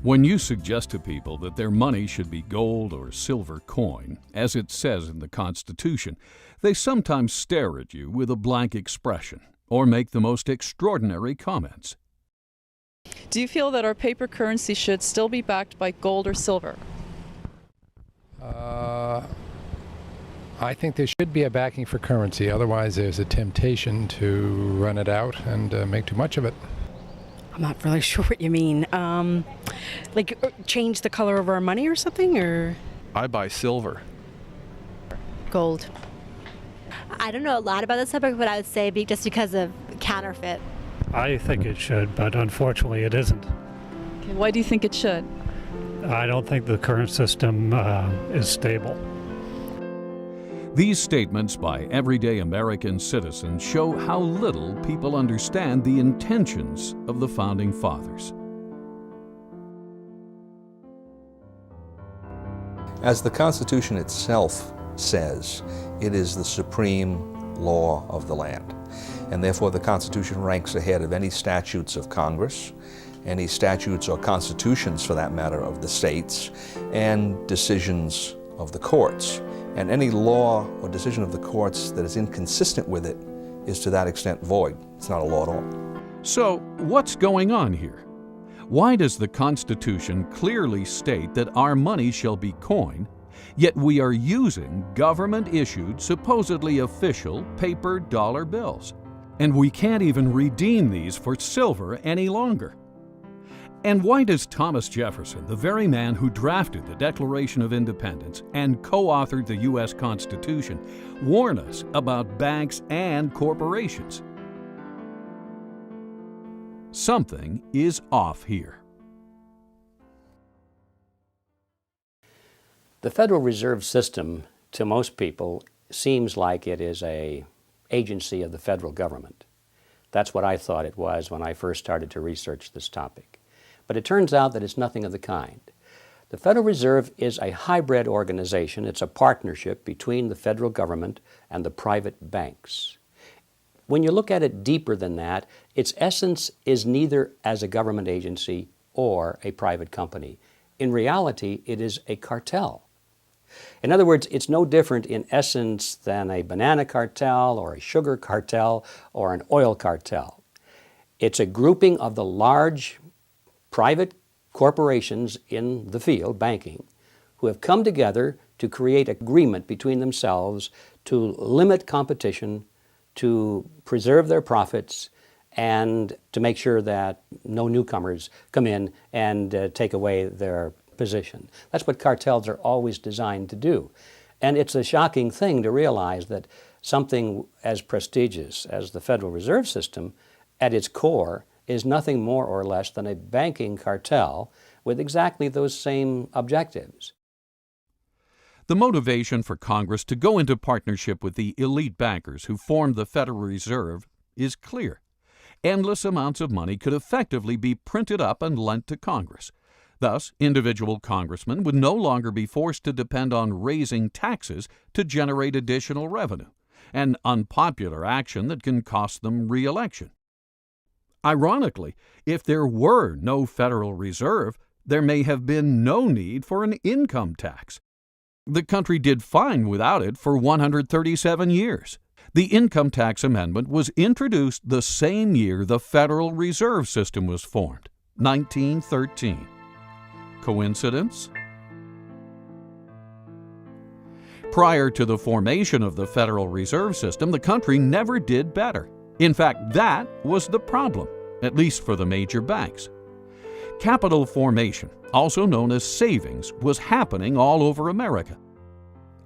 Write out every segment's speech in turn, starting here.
When you suggest to people that their money should be gold or silver coin, as it says in the Constitution, they sometimes stare at you with a blank expression or make the most extraordinary comments. Do you feel that our paper currency should still be backed by gold or silver? I think there should be a backing for currency. Otherwise, there's a temptation to run it out and make too much of it. I'm not really sure what you mean. Like change the color of our money or something, or? I buy silver. Gold. I don't know a lot about this subject, but I would say just because of counterfeit. I think it should, but unfortunately it isn't. Okay, why do you think it should? I don't think the current system is stable. These statements by everyday American citizens show how little people understand the intentions of the Founding Fathers. As the Constitution itself says, it is the supreme law of the land. And therefore the Constitution ranks ahead of any statutes of Congress, any statutes or constitutions, for that matter, of the states, and decisions of the courts. And any law or decision of the courts that is inconsistent with it is to that extent void. It's not a law at all. So, what's going on here? Why does the Constitution clearly state that our money shall be coin, yet we are using government-issued, supposedly official, paper dollar bills? And we can't even redeem these for silver any longer. And why does Thomas Jefferson, the very man who drafted the Declaration of Independence and co-authored the U.S. Constitution, warn us about banks and corporations? Something is off here. The Federal Reserve System, to most people, seems like it is an agency of the federal government. That's what I thought it was when I first started to research this topic. But it turns out that it's nothing of the kind. The Federal Reserve is a hybrid organization. It's a partnership between the federal government and the private banks. When you look at it deeper than that, its essence is neither as a government agency or a private company. In reality, it is a cartel. In other words, it's no different in essence than a banana cartel or a sugar cartel or an oil cartel. It's a grouping of the large private corporations in the field, banking, who have come together to create agreement between themselves to limit competition, to preserve their profits, and to make sure that no newcomers come in and take away their position. That's what cartels are always designed to do. And it's a shocking thing to realize that something as prestigious as the Federal Reserve System, at its core, is nothing more or less than a banking cartel with exactly those same objectives. The motivation for Congress to go into partnership with the elite bankers who formed the Federal Reserve is clear. Endless amounts of money could effectively be printed up and lent to Congress. Thus, individual congressmen would no longer be forced to depend on raising taxes to generate additional revenue, an unpopular action that can cost them re-election. Ironically, if there were no Federal Reserve, there may have been no need for an income tax. The country did fine without it for 137 years. The Income Tax Amendment was introduced the same year the Federal Reserve System was formed, 1913. Coincidence? Prior to the formation of the Federal Reserve System, the country never did better. In fact, that was the problem, at least for the major banks. Capital formation, also known as savings, was happening all over America.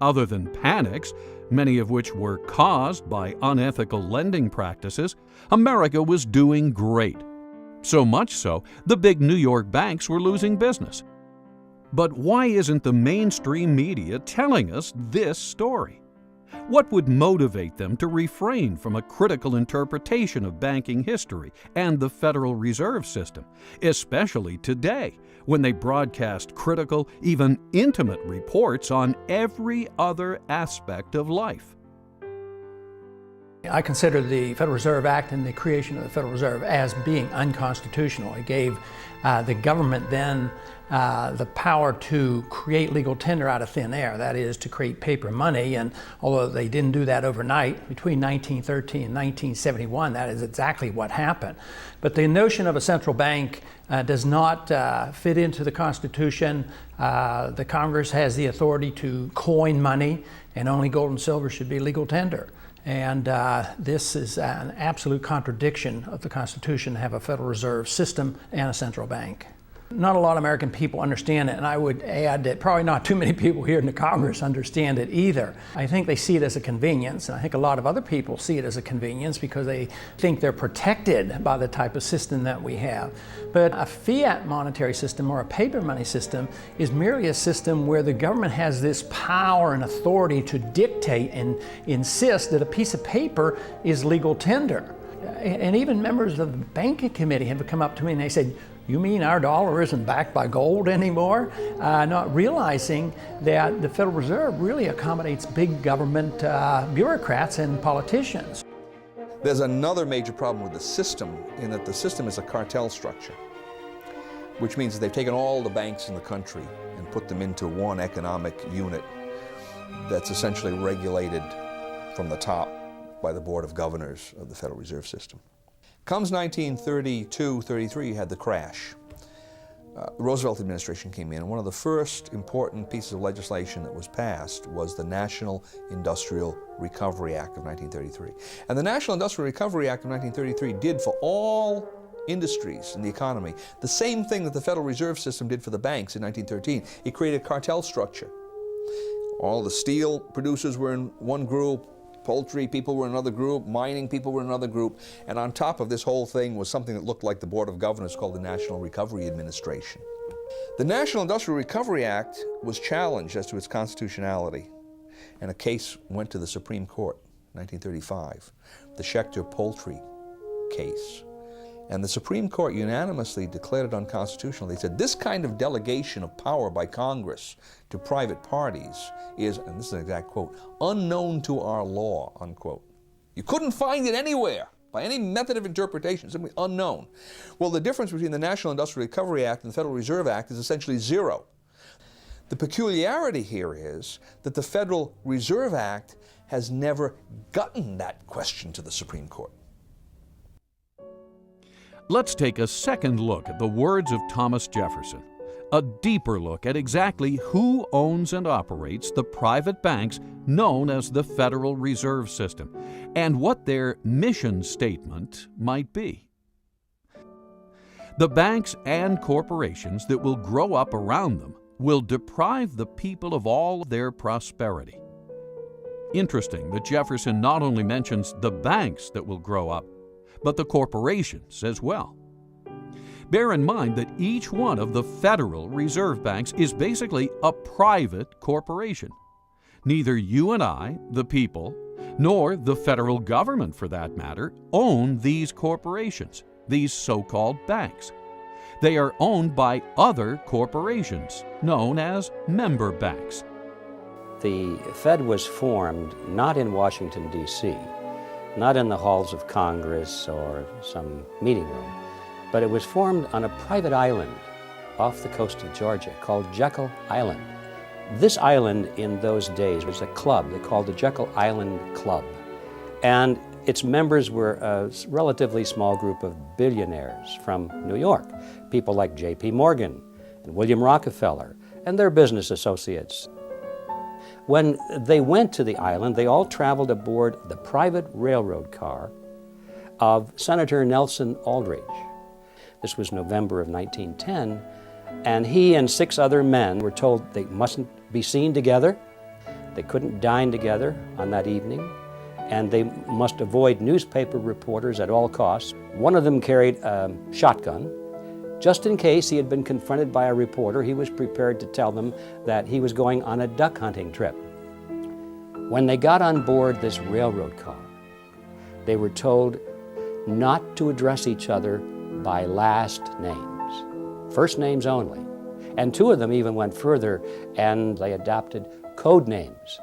Other than panics, many of which were caused by unethical lending practices, America was doing great. So much so, the big New York banks were losing business. But why isn't the mainstream media telling us this story? What would motivate them to refrain from a critical interpretation of banking history and the Federal Reserve System, especially today, when they broadcast critical, even intimate reports on every other aspect of life? I consider the Federal Reserve Act and the creation of the Federal Reserve as being unconstitutional. It gave the government then the power to create legal tender out of thin air, that is, to create paper money. And although they didn't do that overnight, between 1913 and 1971, that is exactly what happened. But the notion of a central bank does not fit into the Constitution. The Congress has the authority to coin money, and only gold and silver should be legal tender. And this is an absolute contradiction of the Constitution to have a Federal Reserve System and a central bank. Not a lot of American people understand it, and I would add that probably not too many people here in the Congress understand it either. I think they see it as a convenience, and I think a lot of other people see it as a convenience because they think they're protected by the type of system that we have. But a fiat monetary system or a paper money system is merely a system where the government has this power and authority to dictate and insist that a piece of paper is legal tender. And even members of the banking committee have come up to me and they said, "You mean our dollar isn't backed by gold anymore?" Not realizing that the Federal Reserve really accommodates big government bureaucrats and politicians. There's another major problem with the system in that the system is a cartel structure, which means that they've taken all the banks in the country and put them into one economic unit that's essentially regulated from the top by the Board of Governors of the Federal Reserve System. Comes 1932-33, you had the crash. The Roosevelt administration came in, and one of the first important pieces of legislation that was passed was the National Industrial Recovery Act of 1933. And the National Industrial Recovery Act of 1933 did for all industries in the economy the same thing that the Federal Reserve System did for the banks in 1913. It created a cartel structure. All the steel producers were in one group, poultry people were in another group, mining people were in another group, and on top of this whole thing was something that looked like the Board of Governors called the National Recovery Administration. The National Industrial Recovery Act was challenged as to its constitutionality, and a case went to the Supreme Court in 1935, the Schechter Poultry case. And the Supreme Court unanimously declared it unconstitutional. They said this kind of delegation of power by Congress to private parties is, and this is an exact quote, unknown to our law, unquote. You couldn't find it anywhere by any method of interpretation, simply unknown. Well, the difference between the National Industrial Recovery Act and the Federal Reserve Act is essentially zero. The peculiarity here is that the Federal Reserve Act has never gotten that question to the Supreme Court. Let's take a second look at the words of Thomas Jefferson, a deeper look at exactly who owns and operates the private banks known as the Federal Reserve System, and what their mission statement might be. The banks and corporations that will grow up around them will deprive the people of all their prosperity. Interesting that Jefferson not only mentions the banks that will grow up, but the corporations as well. Bear in mind that each one of the Federal Reserve Banks is basically a private corporation. Neither you and I, the people, nor the federal government for that matter, own these corporations, these so-called banks. They are owned by other corporations, known as member banks. The Fed was formed not in Washington, D.C., not in the halls of Congress or some meeting room, but it was formed on a private island off the coast of Georgia called Jekyll Island. This island in those days was a club they called the Jekyll Island Club, and its members were a relatively small group of billionaires from New York, people like J.P. Morgan and William Rockefeller and their business associates. When they went to the island, they all traveled aboard the private railroad car of Senator Nelson Aldrich. This was November of 1910, and he and 6 other men were told they mustn't be seen together, they couldn't dine together on that evening, and they must avoid newspaper reporters at all costs. One of them carried a shotgun. Just in case he had been confronted by a reporter, he was prepared to tell them that he was going on a duck hunting trip. When they got on board this railroad car, they were told not to address each other by last names, first names only. And 2 of them even went further and they adopted code names.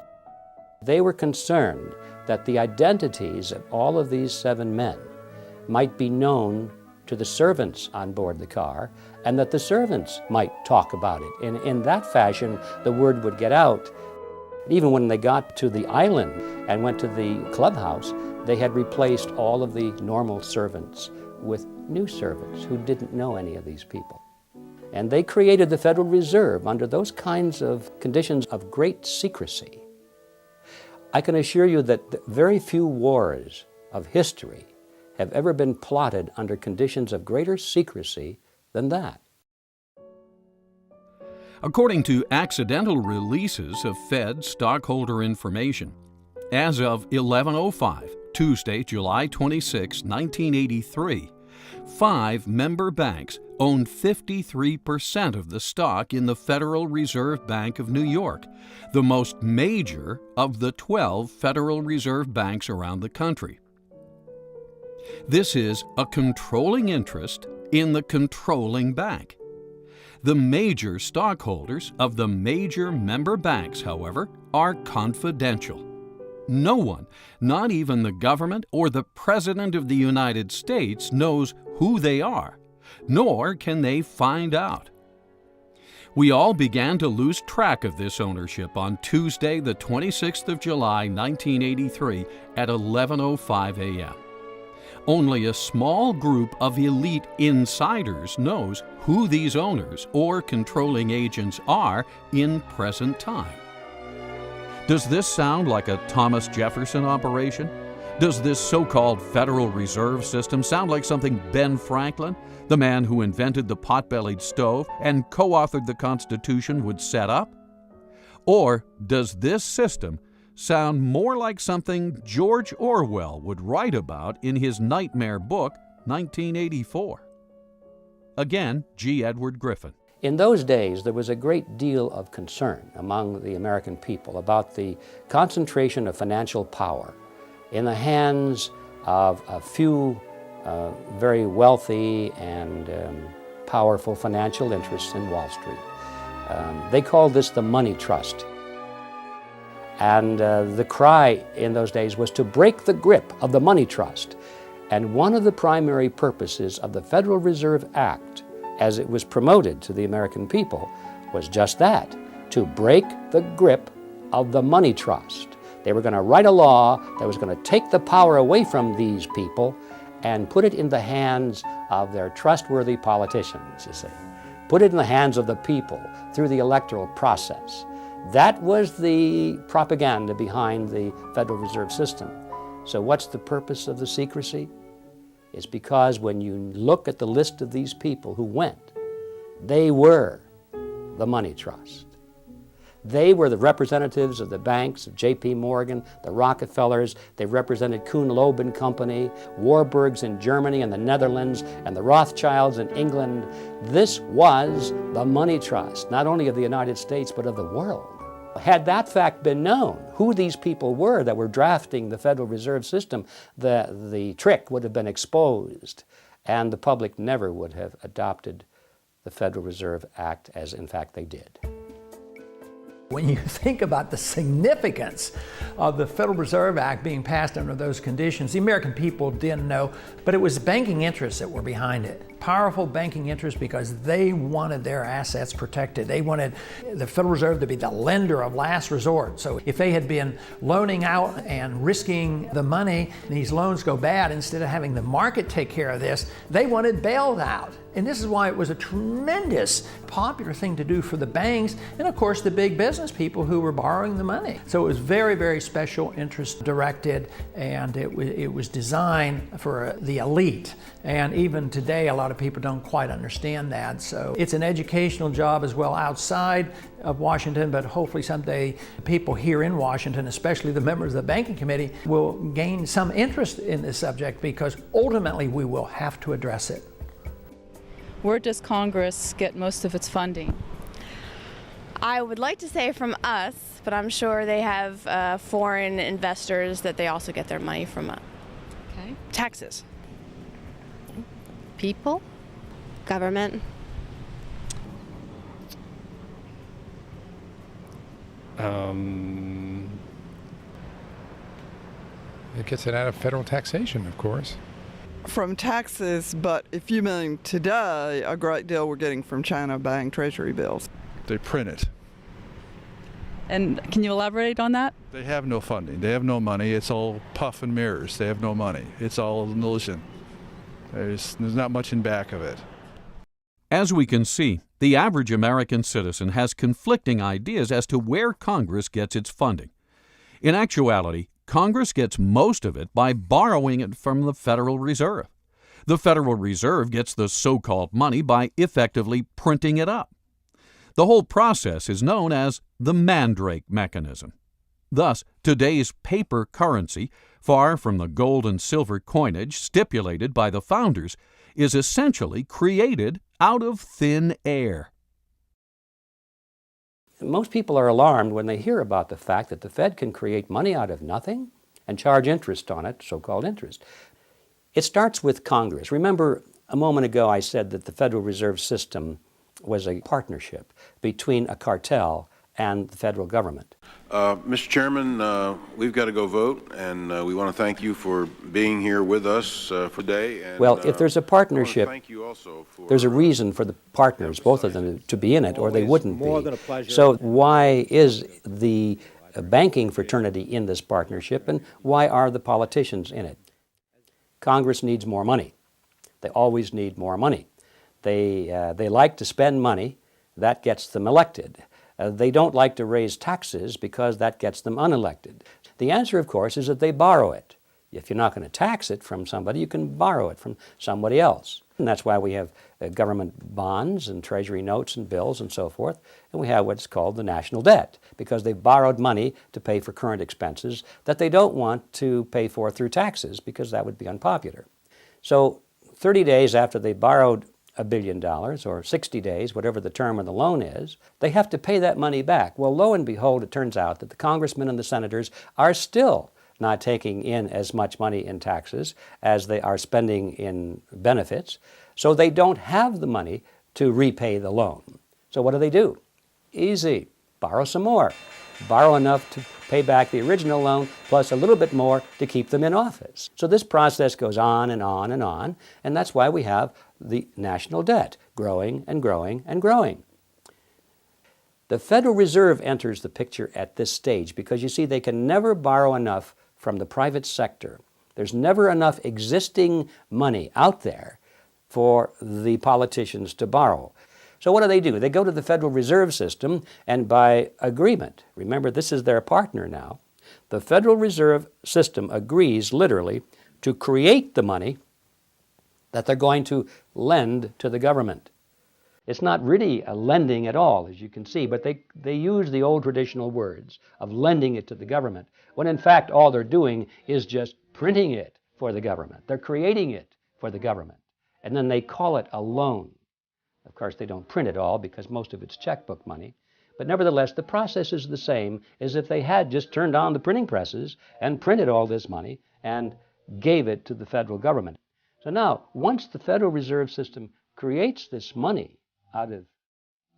They were concerned that the identities of all of these 7 men might be known to the servants on board the car, and that the servants might talk about it. In that fashion, the word would get out. Even when they got to the island and went to the clubhouse, they had replaced all of the normal servants with new servants who didn't know any of these people. And they created the Federal Reserve under those kinds of conditions of great secrecy. I can assure you that very few wars of history have ever been plotted under conditions of greater secrecy than that. According to accidental releases of Fed stockholder information, as of 11:05, Tuesday, July 26, 1983, 5 member banks owned 53% of the stock in the Federal Reserve Bank of New York, the most major of the 12 Federal Reserve banks around the country. This is a controlling interest in the controlling bank. The major stockholders of the major member banks, however, are confidential. No one, not even the government or the President of the United States, knows who they are, nor can they find out. We all began to lose track of this ownership on Tuesday, the 26th of July, 1983, at 11:05 a.m. Only a small group of elite insiders knows who these owners or controlling agents are in present time. Does this sound like a Thomas Jefferson operation? Does this so-called Federal Reserve System sound like something Ben Franklin, the man who invented the pot-bellied stove and co-authored the Constitution, would set up? Or does this system sound more like something George Orwell would write about in his nightmare book, 1984? Again, G. Edward Griffin. In those days, there was a great deal of concern among the American people about the concentration of financial power in the hands of a few very wealthy and powerful financial interests in Wall Street. They called this the money trust. And the cry in those days was to break the grip of the money trust. And one of the primary purposes of the Federal Reserve Act, as it was promoted to the American people, was just that, to break the grip of the money trust. They were going to write a law that was going to take the power away from these people and put it in the hands of their trustworthy politicians, you see. Put it in the hands of the people through the electoral process. That was the propaganda behind the Federal Reserve System. So what's the purpose of the secrecy? It's because when you look at the list of these people who went, they were the money trust. They were the representatives of the banks of J.P. Morgan, the Rockefellers. They represented Kuhn Loeb and Company, Warburgs in Germany and the Netherlands, and the Rothschilds in England. This was the money trust, not only of the United States, but of the world. Had that fact been known, who these people were that were drafting the Federal Reserve System, the trick would have been exposed, and the public never would have adopted the Federal Reserve Act as, in fact, they did. When you think about the significance of the Federal Reserve Act being passed under those conditions, the American people didn't know, but it was banking interests that were behind it. Powerful banking interests, because they wanted their assets protected. They wanted the Federal Reserve to be the lender of last resort. So if they had been loaning out and risking the money, and these loans go bad, instead of having the market take care of this, they wanted bailed out. And this is why it was a tremendous popular thing to do for the banks and, of course, the big business people who were borrowing the money. So it was very, very special interest directed, and it was designed for the elite. And even today, a lot of people don't quite understand that. So it's an educational job as well outside of Washington, but hopefully someday people here in Washington, especially the members of the Banking Committee, will gain some interest in this subject, because ultimately we will have to address it. Where does Congress get most of its funding? I would like to say from us, but I'm sure they have foreign investors that they also get their money from. Okay. Taxes. People? Government? It gets it out of federal taxation, of course. From taxes, but if you mean today, a great deal we're getting from China buying treasury bills. They print it. And can you elaborate on that? They have no funding. They have no money. It's all puff and mirrors. They have no money. It's all an illusion. There's not much in back of it. As we can see, the average American citizen has conflicting ideas as to where Congress gets its funding. In actuality, Congress gets most of it by borrowing it from the Federal Reserve. The Federal Reserve gets the so-called money by effectively printing it up. The whole process is known as the Mandrake mechanism. Thus, today's paper currency, far from the gold and silver coinage stipulated by the founders, is essentially created out of thin air. Most people are alarmed when they hear about the fact that the Fed can create money out of nothing and charge interest on it, so-called interest. It starts with Congress. Remember, a moment ago I said that the Federal Reserve System was a partnership between a cartel and the federal government. Mr. Chairman, we've got to go vote, and we want to thank you for being here with us for today. And, well, if there's a partnership, thank you also for, there's a reason for the partners, both of them, to be in it, or they wouldn't be. So why is the banking fraternity in this partnership, and why are the politicians in it? Congress needs more money. They always need more money. They like to spend money. That gets them elected. They don't like to raise taxes because that gets them unelected. The answer, of course, is that they borrow it. If you're not going to tax it from somebody, you can borrow it from somebody else. And that's why we have government bonds and treasury notes and bills and so forth. And we have what's called the national debt, because they've borrowed money to pay for current expenses that they don't want to pay for through taxes, because that would be unpopular. So 30 days after they borrowed $1 billion, or 60 days, whatever the term of the loan is, they have to pay that money back. Well, lo and behold, it turns out that the congressmen and the senators are still not taking in as much money in taxes as they are spending in benefits, so they don't have the money to repay the loan. So what do? Easy. Borrow some more. Borrow enough to pay back the original loan, plus a little bit more to keep them in office. So this process goes on and on and on, and that's why we have the national debt growing and growing and growing. The Federal Reserve enters the picture at this stage because, you see, they can never borrow enough from the private sector. There's never enough existing money out there for the politicians to borrow. So what do? They go to the Federal Reserve System, and by agreement, remember this is their partner now, the Federal Reserve System agrees literally to create the money that they're going to lend to the government. It's not really a lending at all, as you can see, but they use the old traditional words of lending it to the government, when in fact all they're doing is just printing it for the government. They're creating it for the government, and then they call it a loan. Of course, they don't print it all because most of it's checkbook money, but nevertheless, the process is the same as if they had just turned on the printing presses and printed all this money and gave it to the federal government. So now, once the Federal Reserve System creates this money out of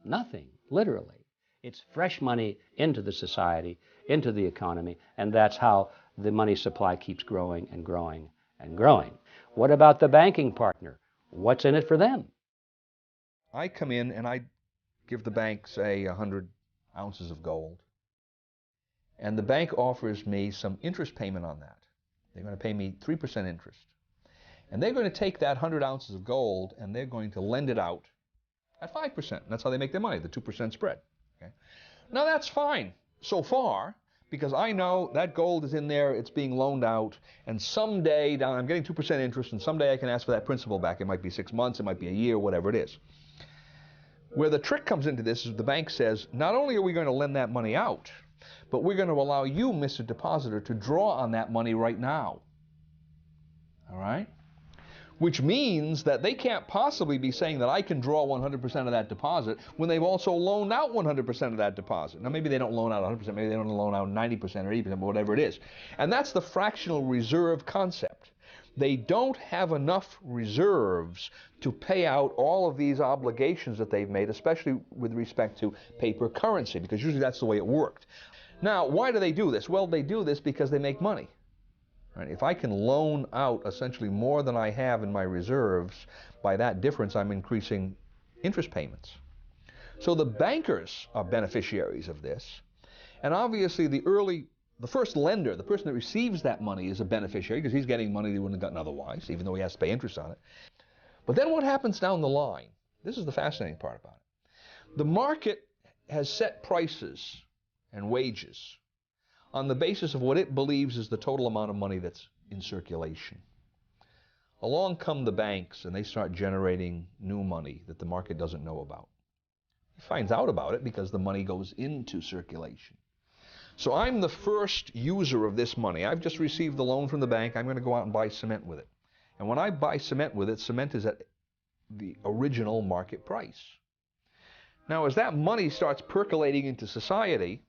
nothing, literally, it's fresh money into the society, into the economy, and that's how the money supply keeps growing and growing and growing. What about the banking partner? What's in it for them? I come in and I give the bank, say, 100 ounces of gold, and the bank offers me some interest payment on that. They're going to pay me 3% interest. And they're going to take that 100 ounces of gold and they're going to lend it out at 5%. That's how they make their money, the 2% spread. Okay? Now that's fine so far, because I know that gold is in there, it's being loaned out, and someday I'm getting 2% interest, and someday I can ask for that principal back. It might be 6 months, it might be a year, whatever it is. Where the trick comes into this is the bank says, not only are we going to lend that money out, but we're going to allow you, Mr. Depositor, to draw on that money right now. All right? Which means that they can't possibly be saying that I can draw 100% of that deposit when they've also loaned out 100% of that deposit. Now, maybe they don't loan out 100%, maybe they don't loan out 90% or 80%, but whatever it is. And that's the fractional reserve concept. They don't have enough reserves to pay out all of these obligations that they've made, especially with respect to paper currency, because usually that's the way it worked. Now, why do they do this? Well, they do this because they make money. Right? If I can loan out essentially more than I have in my reserves, by that difference I'm increasing interest payments. So the bankers are beneficiaries of this, and obviously the first lender, the person that receives that money, is a beneficiary because he's getting money they wouldn't have gotten otherwise, even though he has to pay interest on it. But then what happens down the line? This is the fascinating part about it. The market has set prices and wages on the basis of what it believes is the total amount of money that's in circulation. Along come the banks and they start generating new money that the market doesn't know about. He finds out about it because the money goes into circulation. So I'm the first user of this money. I've just received the loan from the bank. I'm going to go out and buy cement with it. And when I buy cement with it, cement is at the original market price. Now, as that money starts percolating into society,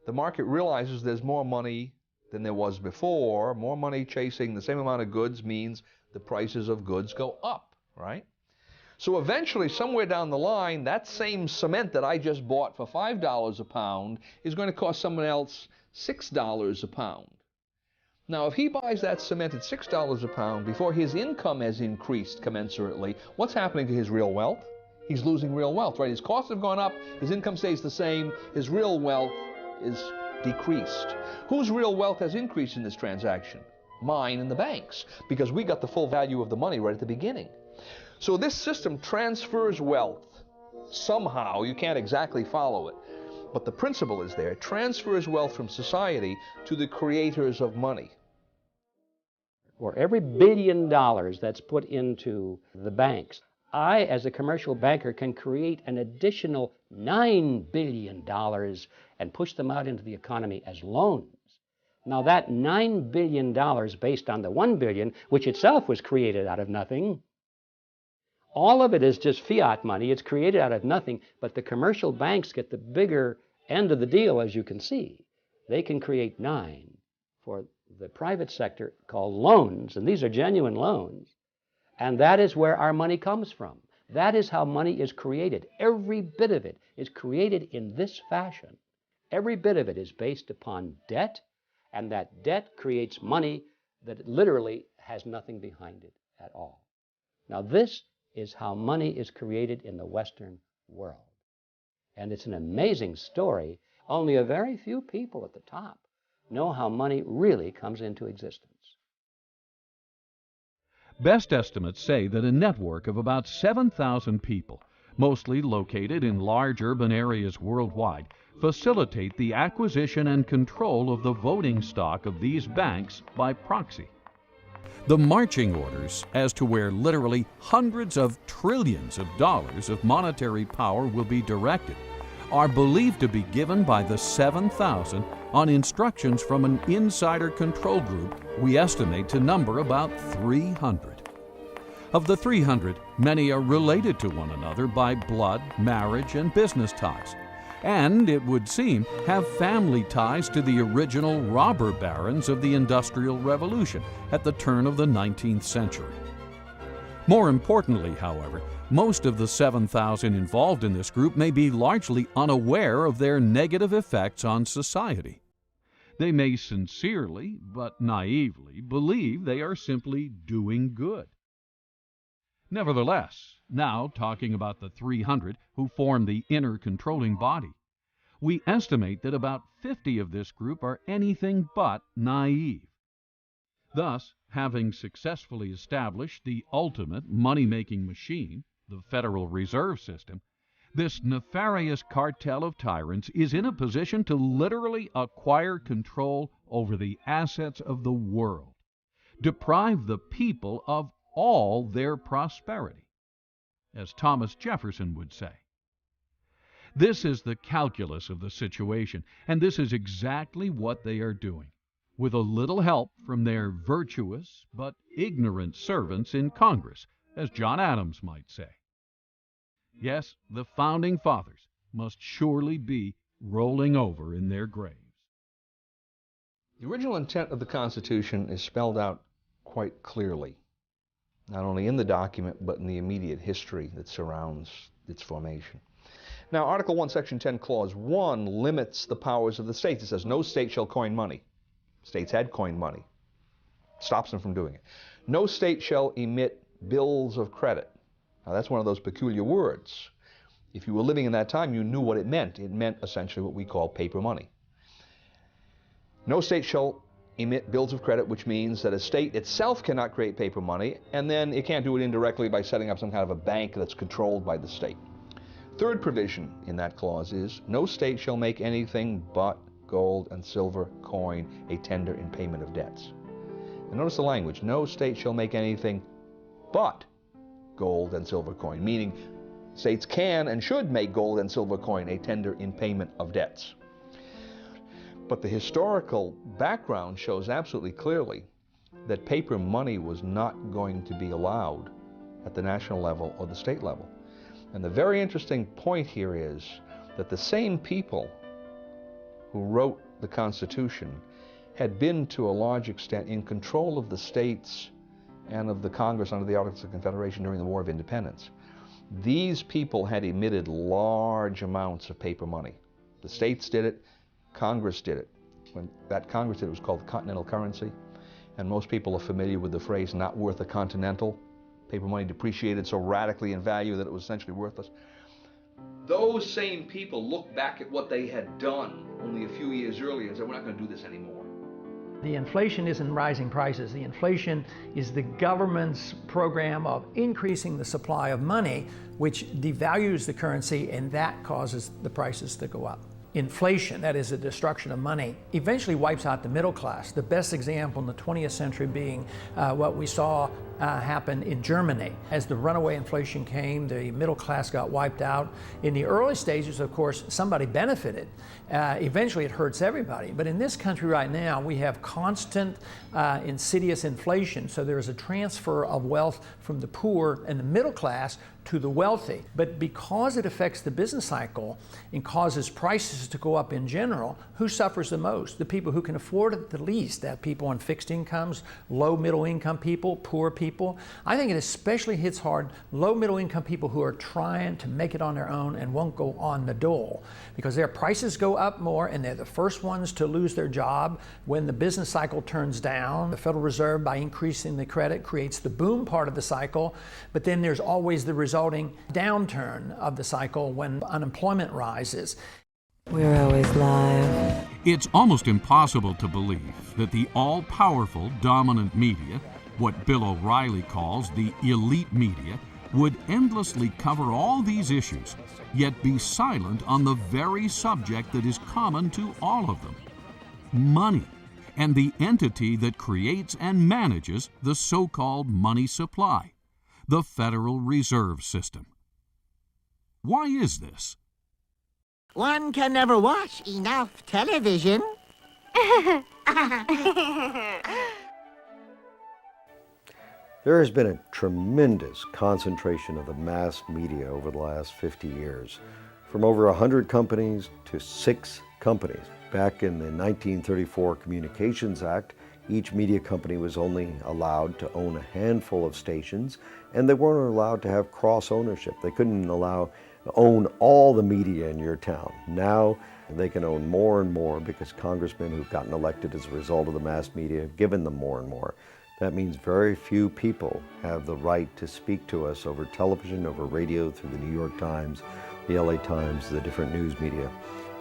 the market realizes there's more money than there was before. More money chasing the same amount of goods means the prices of goods go up, right? So eventually, somewhere down the line, that same cement that I just bought for $5 a pound is going to cost someone else $6 a pound. Now, if he buys that cement at $6 a pound before his income has increased commensurately, what's happening to his real wealth? He's losing real wealth, right? His costs have gone up, his income stays the same, his real wealth is decreased. Whose real wealth has increased in this transaction? Mine and the bank's, because we got the full value of the money right at the beginning. So this system transfers wealth. Somehow, you can't exactly follow it, but the principle is there. It transfers wealth from society to the creators of money. For every $1 billion that's put into the banks, I, as a commercial banker, can create an additional $9 billion and push them out into the economy as loans. Now that $9 billion based on the $1 billion, which itself was created out of nothing, all of it is just fiat money. It's created out of nothing, but the commercial banks get the bigger end of the deal, as you can see. They can create 9 for the private sector called loans, and these are genuine loans. And that is where our money comes from. That is how money is created. Every bit of it is created in this fashion. Every bit of it is based upon debt, and that debt creates money that literally has nothing behind it at all. Now this is how money is created in the Western world. And it's an amazing story. Only a very few people at the top know how money really comes into existence. Best estimates say that a network of about 7,000 people, mostly located in large urban areas worldwide, facilitate the acquisition and control of the voting stock of these banks by proxy. The marching orders as to where literally hundreds of trillions of dollars of monetary power will be directed are believed to be given by the 7,000 on instructions from an insider control group we estimate to number about 300. Of the 300, many are related to one another by blood, marriage, and business ties, and, it would seem, have family ties to the original robber barons of the Industrial Revolution at the turn of the 19th century. More importantly, however, most of the 7,000 involved in this group may be largely unaware of their negative effects on society. They may sincerely, but naively, believe they are simply doing good. Nevertheless, now talking about the 300 who form the inner controlling body, we estimate that about 50 of this group are anything but naive. Thus, having successfully established the ultimate money-making machine, the Federal Reserve System, this nefarious cartel of tyrants is in a position to literally acquire control over the assets of the world, deprive the people of all their prosperity, as Thomas Jefferson would say. This is the calculus of the situation, and this is exactly what they are doing, with a little help from their virtuous but ignorant servants in Congress, as John Adams might say. Yes, the Founding Fathers must surely be rolling over in their graves. The original intent of the Constitution is spelled out quite clearly, not only in the document, but in the immediate history that surrounds its formation. Now, Article 1, Section 10, Clause 1 limits the powers of the states. It says, no state shall coin money. States had coined money. stops them from doing it. No state shall emit bills of credit. Now that's one of those peculiar words. If you were living in that time, you knew what it meant. It meant essentially what we call paper money. No state shall emit bills of credit, which means that a state itself cannot create paper money, and then it can't do it indirectly by setting up some kind of a bank that's controlled by the state. Third provision in that clause is, no state shall make anything but gold and silver coin a tender in payment of debts. And notice the language, no state shall make anything but gold and silver coin, meaning states can and should make gold and silver coin a tender in payment of debts. But the historical background shows absolutely clearly that paper money was not going to be allowed at the national level or the state level. And the very interesting point here is that the same people who wrote the Constitution had been to a large extent in control of the states and of the Congress under the Articles of Confederation during the War of Independence. These people had emitted large amounts of paper money. The states did it, Congress did it. When that Congress did it, it was called the continental currency, and most people are familiar with the phrase not worth a continental. Paper money depreciated so radically in value that it was essentially worthless. Those same people look back at what they had done only a few years earlier and said, we're not going to do this anymore. The inflation isn't rising prices. The inflation is the government's program of increasing the supply of money, which devalues the currency, and that causes the prices to go up. Inflation, that is the destruction of money, eventually wipes out the middle class. The best example in the 20th century being what we saw happen in Germany. As the runaway inflation came, the middle class got wiped out. In the early stages, of course, somebody benefited. Eventually it hurts everybody. But in this country right now, we have constant insidious inflation. So there is a transfer of wealth from the poor and the middle class to the wealthy. But because it affects the business cycle and causes prices to go up in general, who suffers the most? The people who can afford it the least. That people on fixed incomes, low middle income people, poor people. I think it especially hits hard low middle income people who are trying to make it on their own and won't go on the dole because their prices go up more and they're the first ones to lose their job when the business cycle turns down. The Federal Reserve, by increasing the credit, creates the boom part of the cycle, but then there's always the resulting downturn of the cycle when unemployment rises. We're always live. It's almost impossible to believe that the all-powerful dominant media, what Bill O'Reilly calls the elite media, would endlessly cover all these issues, yet be silent on the very subject that is common to all of them: money, and the entity that creates and manages the so-called money supply, the Federal Reserve System. Why is this? One can never watch enough television. There has been a tremendous concentration of the mass media over the last 50 years, from over 100 companies to 6 companies. Back in the 1934 Communications Act, each media company was only allowed to own a handful of stations, and they weren't allowed to have cross-ownership. They couldn't own all the media in your town. Now they can own more and more because congressmen who've gotten elected as a result of the mass media have given them more and more. That means very few people have the right to speak to us over television, over radio, through the New York Times, the LA Times, the different news media.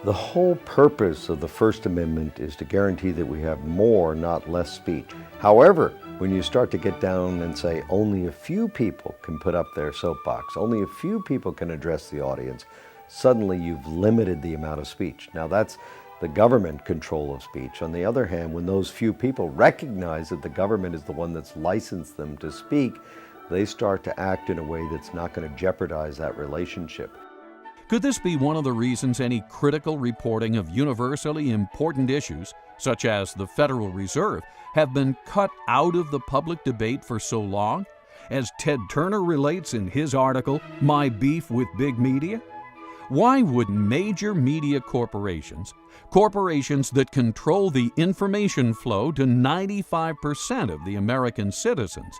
The whole purpose of the First Amendment is to guarantee that we have more, not less speech. However, when you start to get down and say only a few people can put up their soapbox, only a few people can address the audience, suddenly you've limited the amount of speech. Now that's the government control of speech. On the other hand, when those few people recognize that the government is the one that's licensed them to speak, they start to act in a way that's not going to jeopardize that relationship. Could this be one of the reasons any critical reporting of universally important issues, such as the Federal Reserve, have been cut out of the public debate for so long? As Ted Turner relates in his article, My Beef with Big Media? Why would major media corporations that control the information flow to 95% of the American citizens,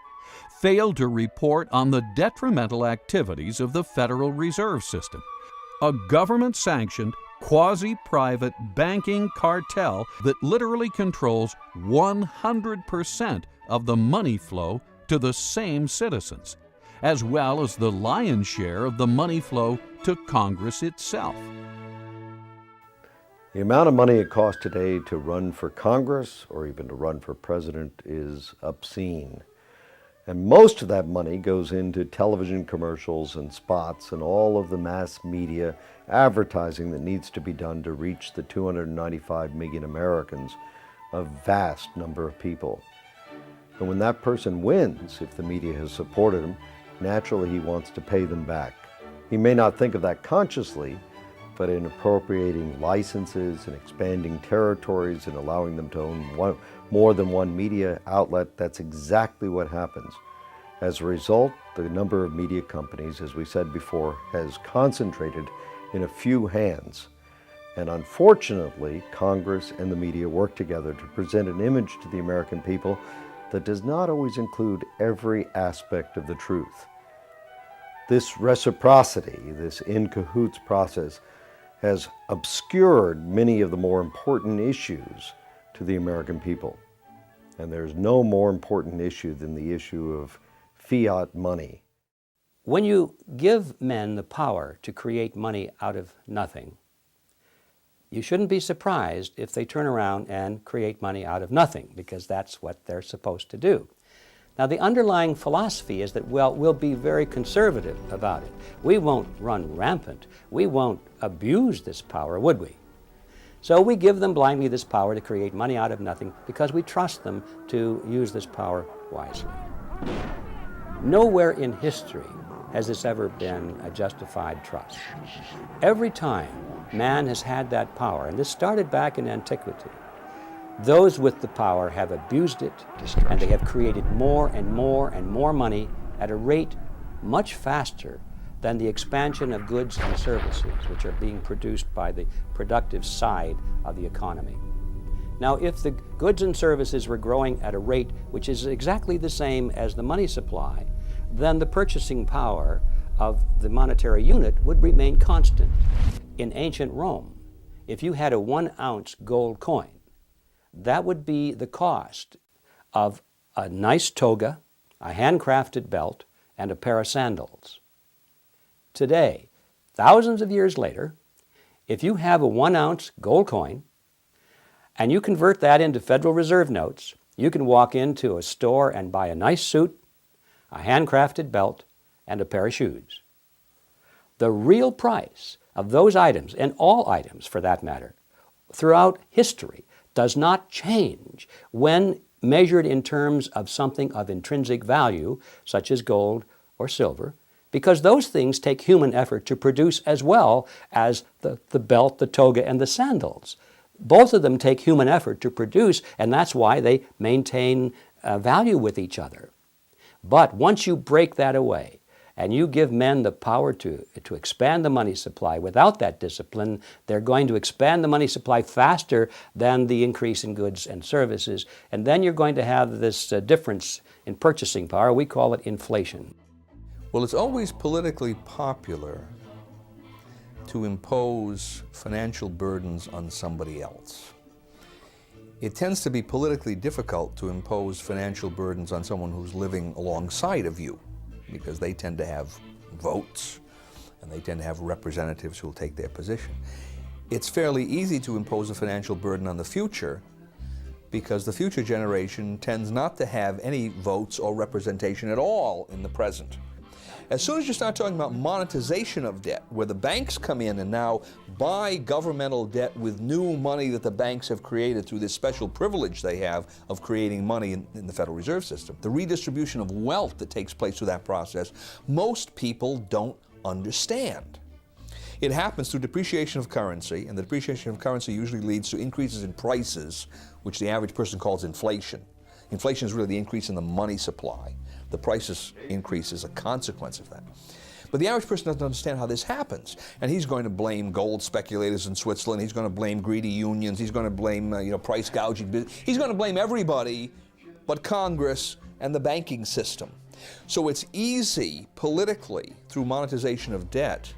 fail to report on the detrimental activities of the Federal Reserve System, a government-sanctioned, quasi-private banking cartel that literally controls 100% of the money flow to the same citizens, as well as the lion's share of the money flow to Congress itself. The amount of money it costs today to run for Congress or even to run for president is obscene. And most of that money goes into television commercials and spots and all of the mass media advertising that needs to be done to reach the 295 million Americans, a vast number of people. And when that person wins, if the media has supported him, naturally he wants to pay them back. He may not think of that consciously, but in appropriating licenses and expanding territories and allowing them to own more than one media outlet, that's exactly what happens. As a result, the number of media companies, as we said before, has concentrated in a few hands. And unfortunately, Congress and the media work together to present an image to the American people that does not always include every aspect of the truth. This reciprocity, this in cahoots process, has obscured many of the more important issues to the American people. And there's no more important issue than the issue of fiat money. When you give men the power to create money out of nothing, you shouldn't be surprised if they turn around and create money out of nothing, because that's what they're supposed to do. Now, the underlying philosophy is that, well, we'll be very conservative about it. We won't run rampant. We won't abuse this power, would we? So we give them blindly this power to create money out of nothing because we trust them to use this power wisely. Nowhere in history has this ever been a justified trust. Every time man has had that power, and this started back in antiquity, those with the power have abused it, and they have created more and more and more money at a rate much faster than the expansion of goods and services which are being produced by the productive side of the economy. Now, if the goods and services were growing at a rate which is exactly the same as the money supply, then the purchasing power of the monetary unit would remain constant. In ancient Rome, if you had a 1-ounce gold coin, that would be the cost of a nice toga, a handcrafted belt, and a pair of sandals. Today, thousands of years later, if you have a 1-ounce gold coin and you convert that into Federal Reserve notes, you can walk into a store and buy a nice suit, a handcrafted belt, and a pair of shoes. The real price of those items, and all items for that matter, throughout history, does not change when measured in terms of something of intrinsic value, such as gold or silver, because those things take human effort to produce as well as the belt, the toga, and the sandals. Both of them take human effort to produce, and that's why they maintain value with each other. But once you break that away, and you give men the power to expand the money supply without that discipline, they're going to expand the money supply faster than the increase in goods and services. And then you're going to have this difference in purchasing power. We call it inflation. Well, it's always politically popular to impose financial burdens on somebody else. It tends to be politically difficult to impose financial burdens on someone who's living alongside of you, because they tend to have votes and they tend to have representatives who will take their position. It's fairly easy to impose a financial burden on the future because the future generation tends not to have any votes or representation at all in the present. As soon as you start talking about monetization of debt, where the banks come in and now buy governmental debt with new money that the banks have created through this special privilege they have of creating money in the Federal Reserve System, the redistribution of wealth that takes place through that process, most people don't understand. It happens through depreciation of currency, and the depreciation of currency usually leads to increases in prices, which the average person calls inflation. Inflation is really the increase in the money supply. The prices increase as a consequence of that. But the average person doesn't understand how this happens. And he's going to blame gold speculators in Switzerland. He's going to blame greedy unions. He's going to blame price gouging. He's going to blame everybody but Congress and the banking system. So it's easy politically, through monetization of debt,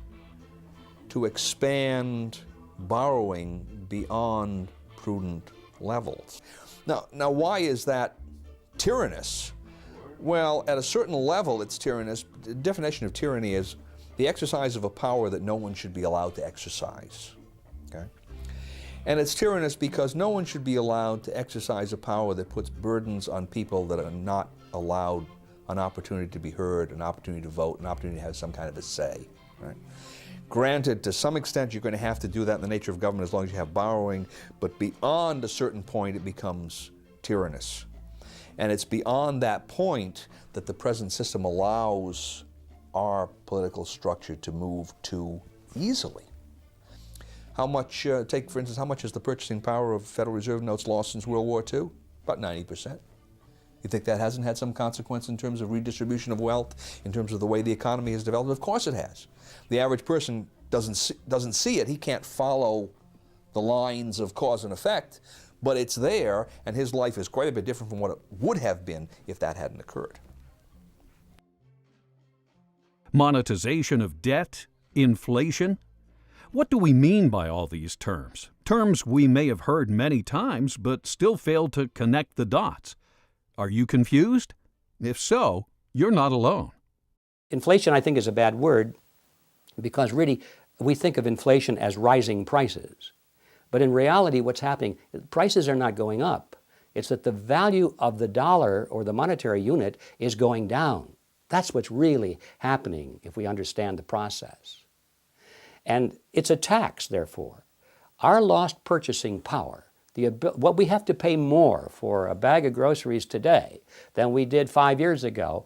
to expand borrowing beyond prudent levels. Now why is that tyrannous? Well, at a certain level it's tyrannous. The definition of tyranny is the exercise of a power that no one should be allowed to exercise. Okay? And it's tyrannous because no one should be allowed to exercise a power that puts burdens on people that are not allowed an opportunity to be heard, an opportunity to vote, an opportunity to have some kind of a say. Right? Granted, to some extent you're going to have to do that in the nature of government as long as you have borrowing, but beyond a certain point it becomes tyrannous. And it's beyond that point that the present system allows our political structure to move too easily. How much, take for instance, how much has the purchasing power of Federal Reserve notes lost since World War II? About 90%. You think that hasn't had some consequence in terms of redistribution of wealth, in terms of the way the economy has developed? Of course it has. The average person doesn't see it. He can't follow the lines of cause and effect, but it's there, and his life is quite a bit different from what it would have been if that hadn't occurred. Monetization of debt, inflation. What do we mean by all these terms? Terms we may have heard many times, but still fail to connect the dots. Are you confused? If so, you're not alone. Inflation, I think, is a bad word because really we think of inflation as rising prices. But in reality, what's happening, prices are not going up. It's that the value of the dollar or the monetary unit is going down. That's what's really happening if we understand the process. And it's a tax, therefore. Our lost purchasing power, what we have to pay more for a bag of groceries today than we did 5 years ago,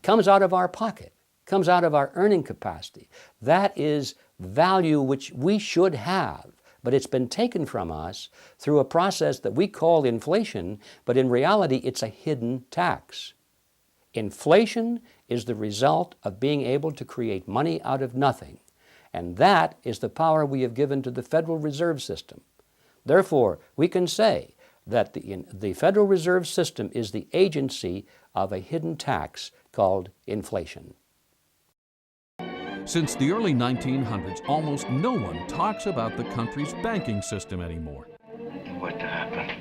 comes out of our pocket, comes out of our earning capacity. That is value which we should have, but it's been taken from us through a process that we call inflation, but in reality it's a hidden tax. Inflation is the result of being able to create money out of nothing, and that is the power we have given to the Federal Reserve System. Therefore, we can say that the Federal Reserve System is the agency of a hidden tax called inflation. Since the early 1900s, almost no one talks about the country's banking system anymore. What happened?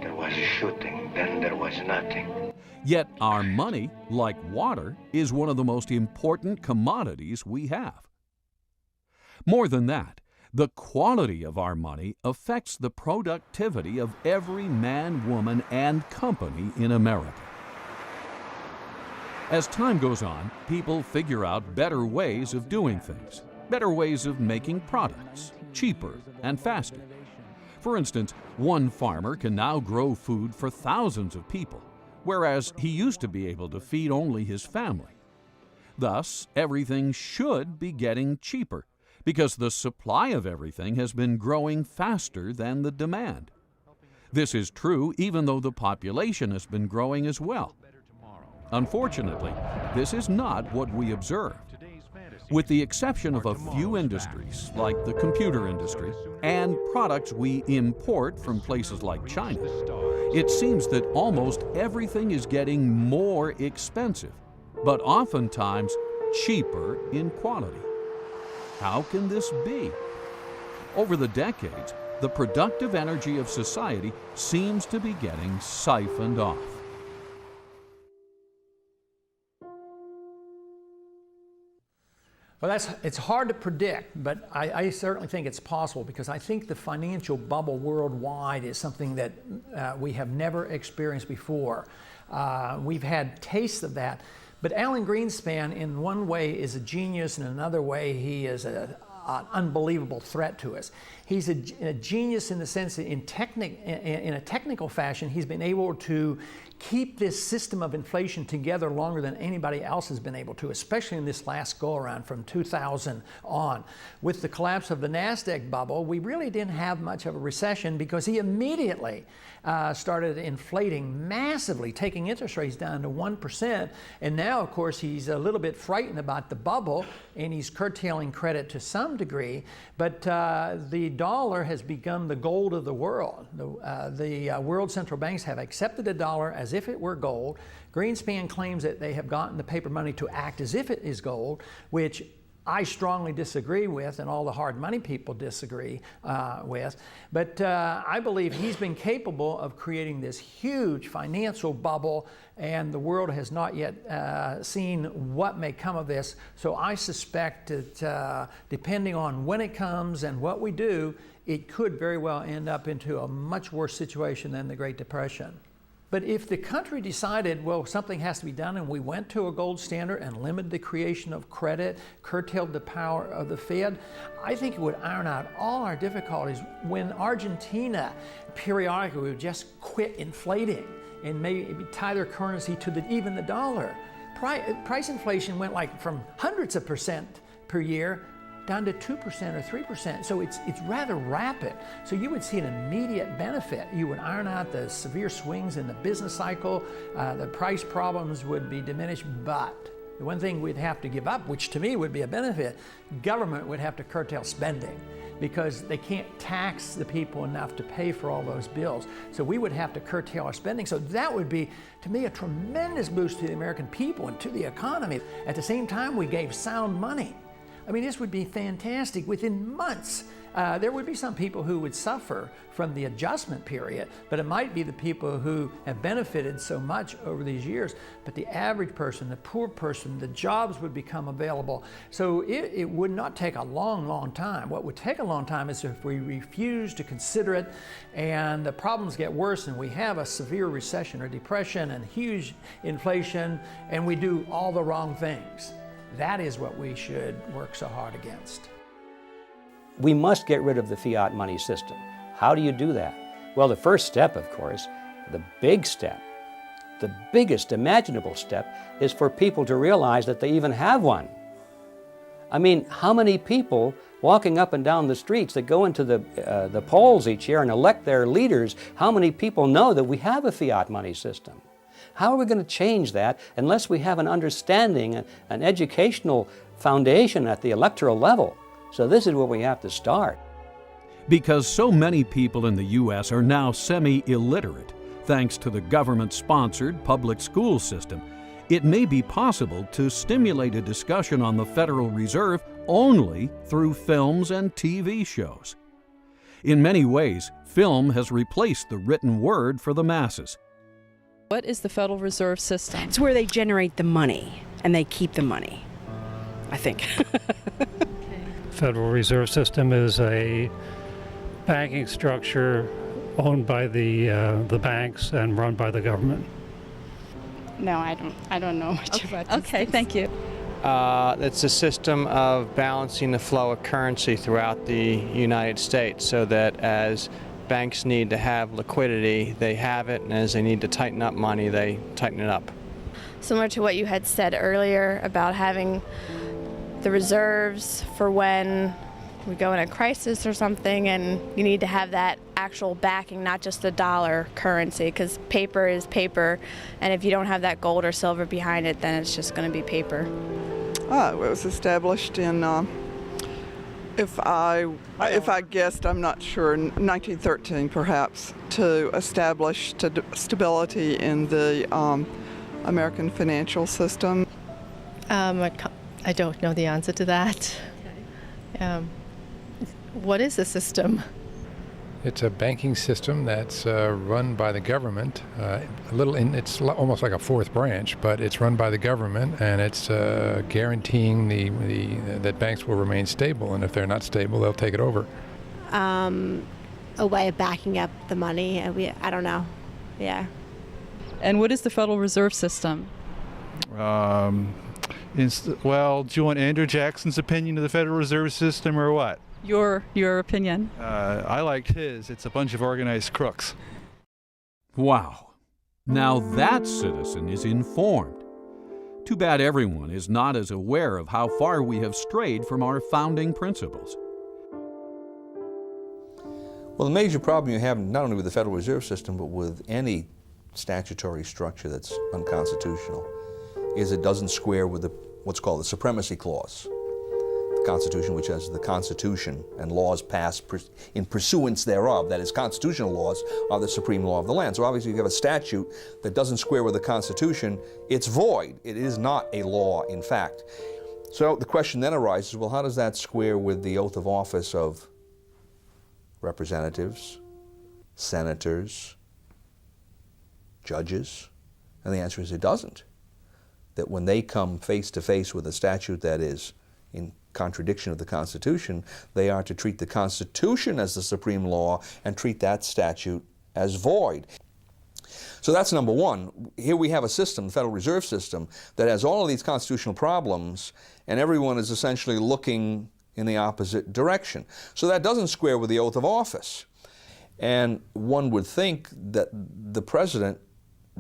There was a shooting, then there was nothing. Yet our money, like water, is one of the most important commodities we have. More than that, the quality of our money affects the productivity of every man, woman, and company in America. As time goes on, people figure out better ways of doing things, better ways of making products, cheaper and faster. For instance, one farmer can now grow food for thousands of people, whereas he used to be able to feed only his family. Thus, everything should be getting cheaper, because the supply of everything has been growing faster than the demand. This is true even though the population has been growing as well. Unfortunately, this is not what we observed. With the exception of a few industries, like the computer industry, and products we import from places like China, it seems that almost everything is getting more expensive, but oftentimes cheaper in quality. How can this be? Over the decades, the productive energy of society seems to be getting siphoned off. Well, it's hard to predict, but I certainly think it's possible because I think the financial bubble worldwide is something that we have never experienced before. We've had tastes of that. But Alan Greenspan, in one way, is a genius, and in another way, he is an unbelievable threat to us. He's a genius in the sense that in a technical fashion, he's been able to keep this system of inflation together longer than anybody else has been able to, especially in this last go-around from 2000 on. With the collapse of the NASDAQ bubble, we really didn't have much of a recession because he immediately started inflating massively, taking interest rates down to 1%. And now, of course, he's a little bit frightened about the bubble, and he's curtailing credit to some degree. But the dollar has become the gold of the world. The world central banks have accepted the dollar as if it were gold. Greenspan claims that they have gotten the paper money to act as if it is gold, which I strongly disagree with, and all the hard money people disagree with. But I believe he's been capable of creating this huge financial bubble, and the world has not yet seen what may come of this. So I suspect that depending on when it comes and what we do, it could very well end up into a much worse situation than the Great Depression. But if the country decided, well, something has to be done, and we went to a gold standard and limited the creation of credit, curtailed the power of the Fed, I think it would iron out all our difficulties. When Argentina periodically would just quit inflating and maybe tie their currency to even the dollar. Price inflation went like from hundreds of percent per year down to 2% or 3%. So it's rather rapid. So you would see an immediate benefit. You would iron out the severe swings in the business cycle. The price problems would be diminished. But the one thing we'd have to give up, which to me would be a benefit, government would have to curtail spending because they can't tax the people enough to pay for all those bills. So we would have to curtail our spending. So that would be, to me, a tremendous boost to the American people and to the economy. At the same time, we gave sound money. I mean, this would be fantastic. Within months, there would be some people who would suffer from the adjustment period, but it might be the people who have benefited so much over these years. But the average person, the poor person, the jobs would become available. So it would not take a long, long time. What would take a long time is if we refuse to consider it and the problems get worse and we have a severe recession or depression and huge inflation and we do all the wrong things. That is what we should work so hard against. We must get rid of the fiat money system. How do you do that? Well, the first step, of course, the big step, the biggest imaginable step, is for people to realize that they even have one. I mean, how many people walking up and down the streets that go into the polls each year and elect their leaders, how many people know that we have a fiat money system? How are we going to change that unless we have an understanding, an educational foundation at the electoral level? So this is where we have to start. Because so many people in the U.S. are now semi-illiterate, thanks to the government-sponsored public school system, it may be possible to stimulate a discussion on the Federal Reserve only through films and TV shows. In many ways, film has replaced the written word for the masses. What is the Federal Reserve System? It's where they generate the money and they keep the money, I think. Federal Reserve System is a banking structure owned by the banks and run by the government. No, I don't know much about this. Okay, thank you. It's a system of balancing the flow of currency throughout the United States so that as banks need to have liquidity, they have it, and as they need to tighten up money, they tighten it up. Similar to what you had said earlier about having the reserves for when we go in a crisis or something, and you need to have that actual backing, not just the dollar currency, because paper is paper, and if you don't have that gold or silver behind it, then it's just going to be paper. It was established in, if I guessed, I'm not sure, 1913 perhaps, to establish stability in the American financial system. I don't know the answer to that. What is the system? It's a banking system that's run by the government. It's almost like a fourth branch, but it's run by the government, and it's guaranteeing that banks will remain stable. And if they're not stable, they'll take it over. A way of backing up the money. I don't know. Yeah. And what is the Federal Reserve System? Well, do you want Andrew Jackson's opinion of the Federal Reserve System or what? Your opinion. I liked his. It's a bunch of organized crooks. Wow. Now that citizen is informed. Too bad everyone is not as aware of how far we have strayed from our founding principles. Well, the major problem you have not only with the Federal Reserve System, but with any statutory structure that's unconstitutional, is it doesn't square with what's called the Supremacy Clause. The Constitution, which has the Constitution and laws passed in pursuance thereof, that is, constitutional laws, are the supreme law of the land. So obviously if you have a statute that doesn't square with the Constitution, it's void. It is not a law, in fact. So the question then arises, well, how does that square with the oath of office of representatives, senators, judges? And the answer is it doesn't. That when they come face to face with a statute that is in contradiction of the Constitution, they are to treat the Constitution as the supreme law and treat that statute as void. So that's number one. Here we have a system, the Federal Reserve System, that has all of these constitutional problems, and everyone is essentially looking in the opposite direction. So that doesn't square with the oath of office. And one would think that the president,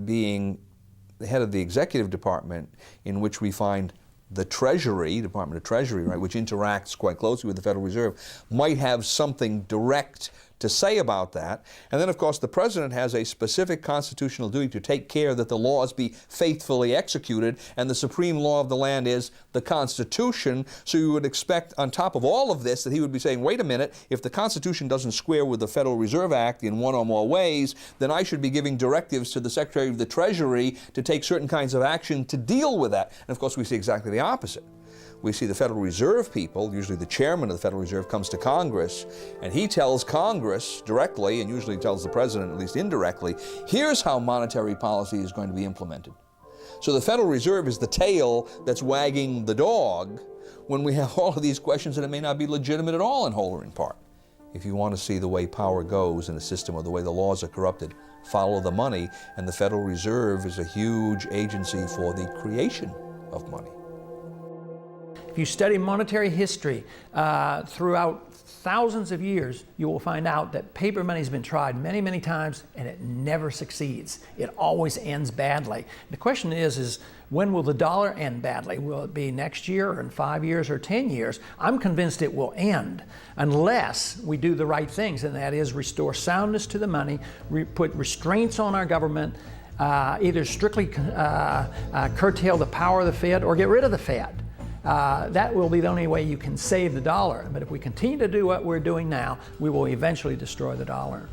being the head of the executive department, in which we find the Treasury, Department of Treasury, right, which interacts quite closely with the Federal Reserve, might have something direct to say about that. And then, of course, the president has a specific constitutional duty to take care that the laws be faithfully executed, and the supreme law of the land is the Constitution. So you would expect, on top of all of this, that he would be saying, wait a minute, if the Constitution doesn't square with the Federal Reserve Act in one or more ways, then I should be giving directives to the Secretary of the Treasury to take certain kinds of action to deal with that. And of course, we see exactly the opposite. We see the Federal Reserve people, usually the chairman of the Federal Reserve, comes to Congress, and he tells Congress directly, and usually tells the president at least indirectly, here's how monetary policy is going to be implemented. So the Federal Reserve is the tail that's wagging the dog when we have all of these questions that it may not be legitimate at all in whole or in part. If you want to see the way power goes in a system or the way the laws are corrupted, follow the money, and the Federal Reserve is a huge agency for the creation of money. If you study monetary history throughout thousands of years, you will find out that paper money has been tried many, many times, and it never succeeds. It always ends badly. The question is when will the dollar end badly? Will it be next year, or in 5 years, or 10 years? I'm convinced it will end unless we do the right things, and that is restore soundness to the money, put restraints on our government, either strictly curtail the power of the Fed or get rid of the Fed. That will be the only way you can save the dollar. But if we continue to do what we're doing now, we will eventually destroy the dollar.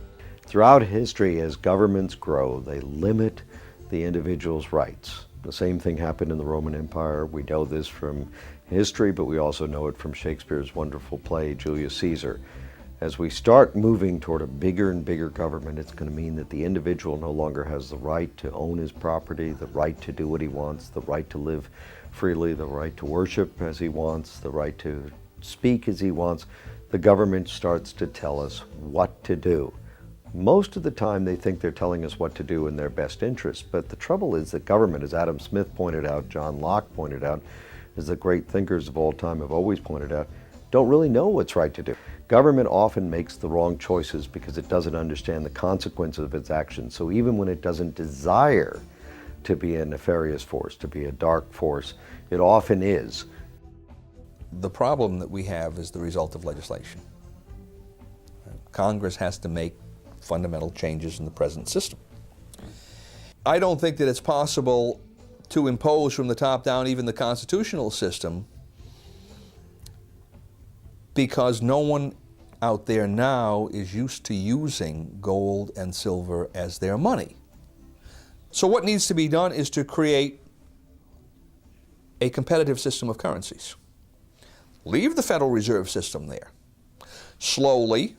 Throughout history, as governments grow, they limit the individual's rights. The same thing happened in the Roman Empire. We know this from history, but we also know it from Shakespeare's wonderful play, Julius Caesar. As we start moving toward a bigger and bigger government, it's going to mean that the individual no longer has the right to own his property, the right to do what he wants, the right to live freely, the right to worship as he wants, the right to speak as he wants. The government starts to tell us what to do. Most of the time they think they're telling us what to do in their best interest, but the trouble is that government, as Adam Smith pointed out, John Locke pointed out, as the great thinkers of all time have always pointed out, don't really know what's right to do. Government often makes the wrong choices because it doesn't understand the consequences of its actions. So even when it doesn't desire to be a nefarious force, to be a dark force, it often is. The problem that we have is the result of legislation. Congress has to make fundamental changes in the present system. I don't think that it's possible to impose from the top down even the constitutional system, because no one out there now is used to using gold and silver as their money. So what needs to be done is to create a competitive system of currencies. Leave the Federal Reserve System there. Slowly,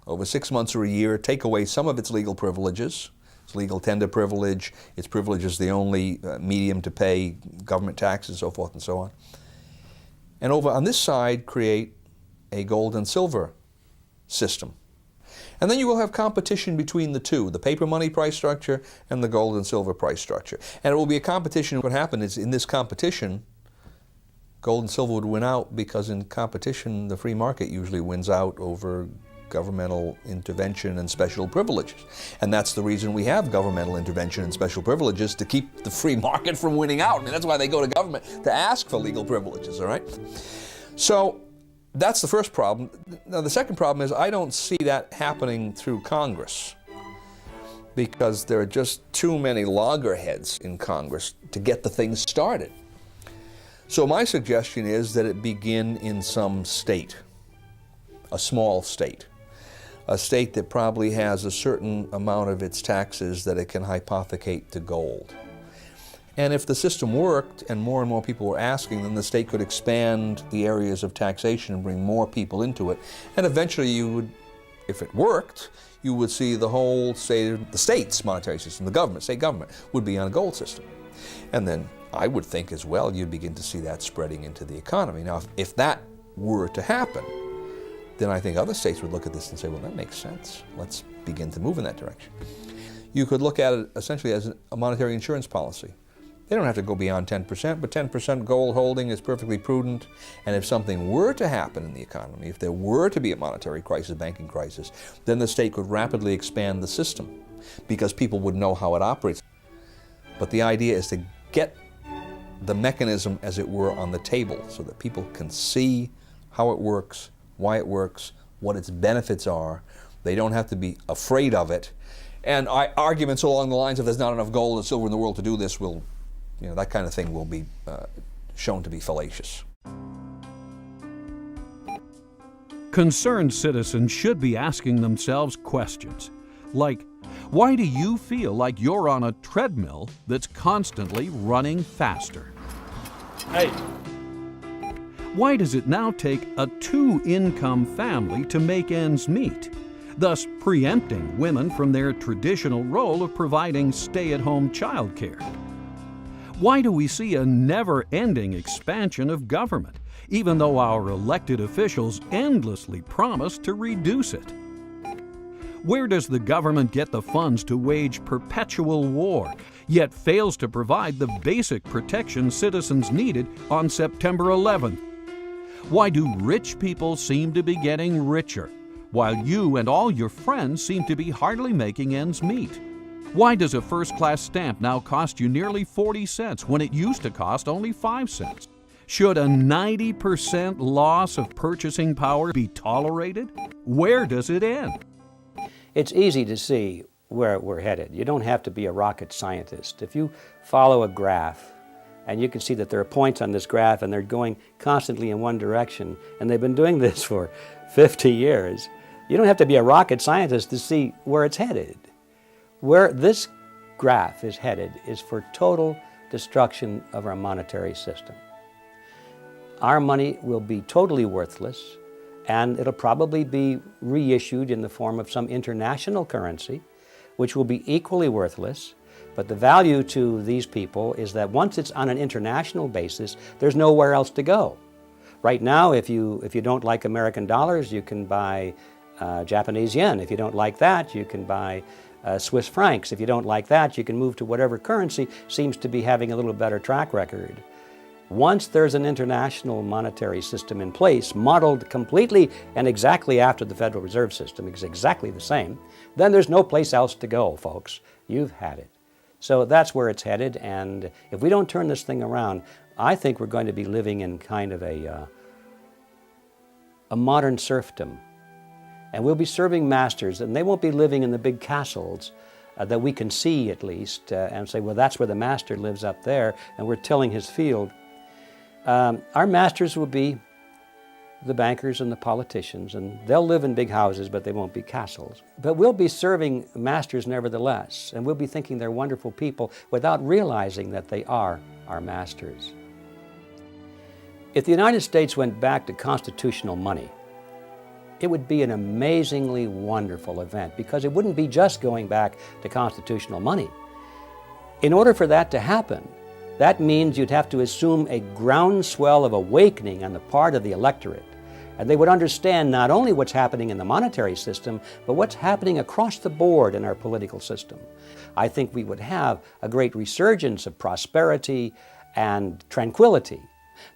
over 6 months or a year, take away some of its legal privileges, its legal tender privilege, its privilege as the only medium to pay government taxes, so forth and so on. And over on this side, create a gold and silver system. And then you will have competition between the two, the paper money price structure and the gold and silver price structure. And it will be a competition. What happened is in this competition, gold and silver would win out, because in competition, the free market usually wins out over governmental intervention and special privileges. And that's the reason we have governmental intervention and special privileges, to keep the free market from winning out. I mean, that's why they go to government, to ask for legal privileges, all right? So that's the first problem. Now, the second problem is I don't see that happening through Congress, because there are just too many loggerheads in Congress to get the thing started. So my suggestion is that it begin in some state, a small state, a state that probably has a certain amount of its taxes that it can hypothecate to gold. And if the system worked and more people were asking, then the state could expand the areas of taxation and bring more people into it. And eventually you would, if it worked, you would see the whole the state's monetary system, the government, state government, would be on a gold system. And then I would think as well you'd begin to see that spreading into the economy. Now, if that were to happen, then I think other states would look at this and say, well, that makes sense. Let's begin to move in that direction. You could look at it essentially as a monetary insurance policy. They don't have to go beyond 10%, but 10% gold holding is perfectly prudent. And if something were to happen in the economy, if there were to be a monetary crisis, banking crisis, then the state could rapidly expand the system because people would know how it operates. But the idea is to get the mechanism, as it were, on the table so that people can see how it works, why it works, what its benefits are. They don't have to be afraid of it. And arguments along the lines of there's not enough gold and silver in the world to do this will, that kind of thing will be shown to be fallacious. Concerned citizens should be asking themselves questions like, why do you feel like you're on a treadmill that's constantly running faster? Hey. Why does it now take a 2-income family to make ends meet, thus preempting women from their traditional role of providing stay-at-home childcare? Why do we see a never-ending expansion of government, even though our elected officials endlessly promise to reduce it? Where does the government get the funds to wage perpetual war, yet fails to provide the basic protection citizens needed on September 11th? Why do rich people seem to be getting richer, while you and all your friends seem to be hardly making ends meet? Why does a first-class stamp now cost you nearly 40 cents when it used to cost only 5 cents? Should a 90% loss of purchasing power be tolerated? Where does it end? It's easy to see where we're headed. You don't have to be a rocket scientist. If you follow a graph, and you can see that there are points on this graph and they're going constantly in one direction, and they've been doing this for 50 years, you don't have to be a rocket scientist to see where it's headed. Where this graph is headed is for total destruction of our monetary system. Our money will be totally worthless, and it'll probably be reissued in the form of some international currency, which will be equally worthless. But the value to these people is that once it's on an international basis, there's nowhere else to go. Right now, if you don't like American dollars, you can buy Japanese yen. If you don't like that, you can buy Swiss francs. If you don't like that, you can move to whatever currency seems to be having a little better track record. Once there's an international monetary system in place, modeled completely and exactly after the Federal Reserve System, it's exactly the same, then there's no place else to go, folks. You've had it. So that's where it's headed, and if we don't turn this thing around, I think we're going to be living in kind of a modern serfdom. And we'll be serving masters, and they won't be living in the big castles that we can see at least, and say, well, that's where the master lives up there, and we're tilling his field. Our masters will be the bankers and the politicians, and they'll live in big houses, but they won't be castles. But we'll be serving masters nevertheless, and we'll be thinking they're wonderful people without realizing that they are our masters. If the United States went back to constitutional money, it would be an amazingly wonderful event, because it wouldn't be just going back to constitutional money. In order for that to happen, that means you'd have to assume a groundswell of awakening on the part of the electorate. And they would understand not only what's happening in the monetary system, but what's happening across the board in our political system. I think we would have a great resurgence of prosperity and tranquility.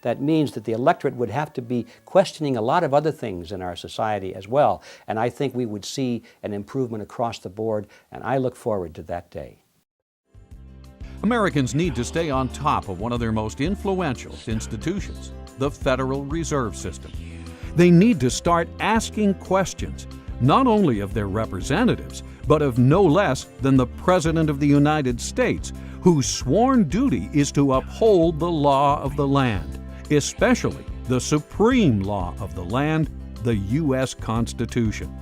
That means that the electorate would have to be questioning a lot of other things in our society as well. And I think we would see an improvement across the board, and I look forward to that day. Americans need to stay on top of one of their most influential institutions, the Federal Reserve System. They need to start asking questions, not only of their representatives, but of no less than the President of the United States, whose sworn duty is to uphold the law of the land, especially the supreme law of the land, the U.S. Constitution.